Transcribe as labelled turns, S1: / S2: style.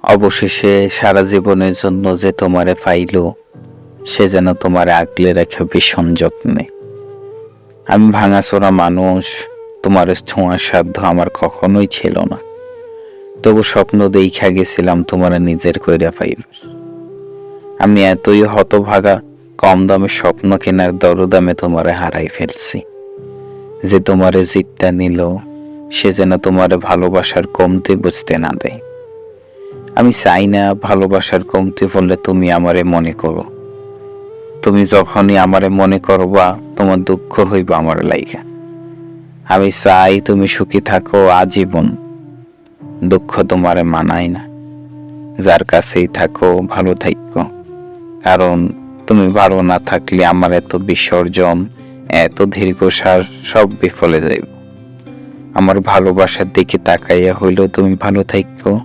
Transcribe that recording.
S1: অবশেষে সারা জীবনের জন্য যে তোমারে পাইল, সে যেন তোমারে আগলে রাখে ভীষণ যত্নে। আমি ভাঙাচোরা মানুষ, তোমার ছোঁয়ার সাধ্য আমার কখনোই ছিল না। তবু স্বপ্ন দেইখা গেছিলাম তোমারে নিজের কইরা পাইব। আমি এতই হতভাগা, কম দামে স্বপ্ন কেনার দরদামে তোমারে হারাই ফেলছি। যে তোমারে জিতটা নিল, সে যেন তোমারে ভালোবাসার কমতি বুঝতে না দেয়। আমি চাই না ভালোবাসার কমতি বললে তুমি আমারে মনে করো। তুমি যখনই আমারে মনে করবা, তোমার দুঃখ হইবা আমার লাইগা। আমি চাই তুমি সুখী থাকো আজীবন। দুঃখ তোমারে মানায় না। যার কাছেই থাকো ভালো থাকো, কারণ তুমি ভালো না থাকলে আমার এত বিসর্জন, এত দীর্ঘশ্বাস সব বিফলে যাইব। আমার ভালোবাসার দিকে তাকাইয়া হইলেও তুমি ভালো থাকো।